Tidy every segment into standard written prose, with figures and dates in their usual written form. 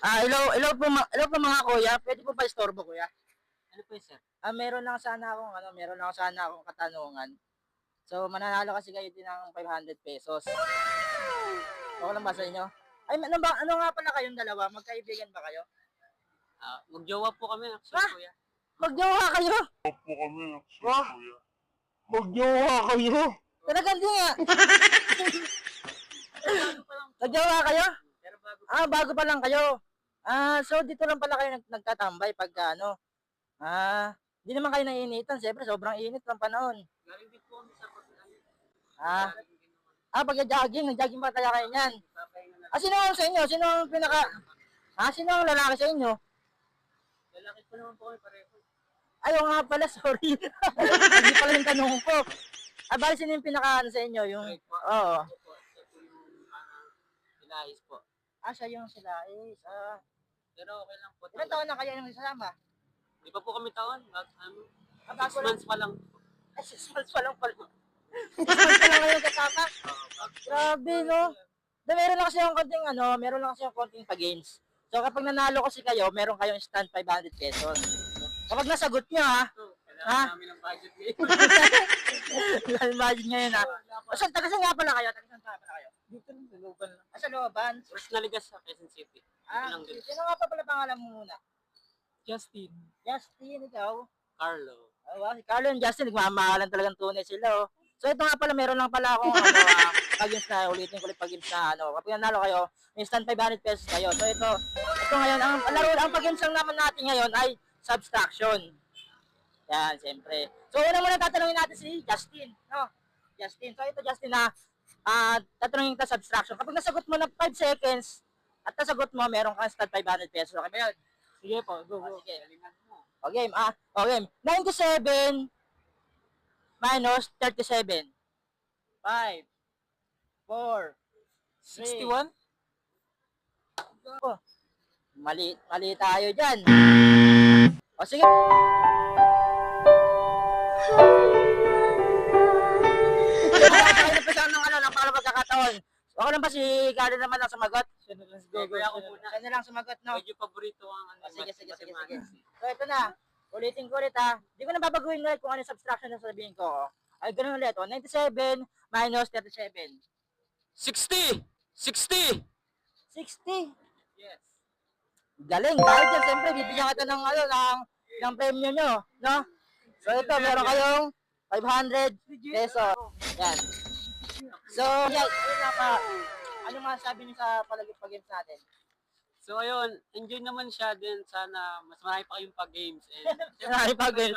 Hello po mga kuya. Pwede po ba istorbo kuya? Ano po yun, sir? Meron lang sana akong katanungan. So, mananalo kasi kayo din ng 500 pesos. Okay lang ba sa inyo? Ay, ano nga pala kayong dalawa? Magkaibigan ba kayo? Magjowa po kami, actually, kuya. Magjowa kayo? Ah, magjowa kayo? Talagang di nga. Magjowa kayo? Pero bago Bago pa lang kayo. So dito lang pala kayo nagtatambay pagka ano. Di naman kayo naiinitan. Siyempre, sobrang init ng panahon. galing din po kami sa pag-ano. Ah, pagka-jogging. Nag-jogging pa kaya kayo niyan. Papahinga na. Sino ang sa inyo? Sino ang lalaki sa inyo? Lalaki po naman po kami pareho. Ayaw nga pala, sorry. Hindi pala yung tanong ko. Bali, sino yung pinaka sa inyo? Yung, oo. Ako po, ito po yung pinahis po. Siya yung sila. Pero okay lang po. Ilan taon na kayo yung isasama? Di pa po kami taon. Bago 6 lang. months pa lang. 6 months pa lang pala. 6 months pa lang kayo kasama? Grabe, no? Meron lang kasi yung konting pa-games. So kapag nanalo kasi kayo, meron kayong stand 500 pesos. Kapag nasagot nyo Kailangan namin ng budget ngayon. Imagine ngayon Tagasan nga pala kayo? Dito lang, sa looban lang. Sa looban? First naligas sa Quezon City. Lang din. Sino nga pa pala pangalan mo muna? Justin. Justin, ikaw? Carlo. Si Carlo and Justin, nagmamahalan talagang tunay sila. So ito nga pala, meron lang pala akong pag-games na, ulitin ko ulit pag-games na, kapag nanalo kayo, instant 500 pesos kayo. So ito ngayon, ang pag-games lang naman natin ngayon ay subtraction. Yan, siyempre. So una muna tatanungin natin si Justin. Justin. So ito Justin tatanungin kita subtraction. Kapag nasagot mo na 5 seconds, at nasagot mo, meron kang instant 500 pesos. Okay ba yun? Sige po, go. Sige. Okay, okay. 97 minus 37. 5, 4, 61? Mali tayo dyan. Sige. Ng pangalawang pagkakataon. Okay lang ba si Carlo naman lang sumagot? Siya na lang sumagot, no? Medyo paborito ang Sige. So ito na. Ulitin ko ulit Di ko na babaguhin ulit kung ano yung subtraction na sabihin ko. Ay, ganun ulit. 97 minus 37. 60! 60! 60. Yes. Galing. Dahil dyan, siyempre, bibigyan kita ng premyo nyo. No? So ito, meron kayong 500 pesos. Yan. So, yan. Ano masasabi niyo sa pag-games natin? So ayun, enjoy naman siya din. Sana mas marami pa kayong pag-games. Marami pa games.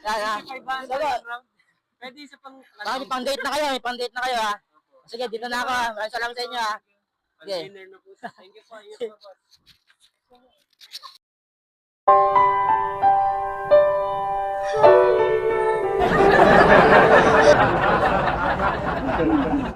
500. Sige. Pwede isa pang... May pang-date na kayo. Sige, dito na ako. Maraming salamat sa inyo Sige. Pag-dinner na po. Thank you po. Ingat po.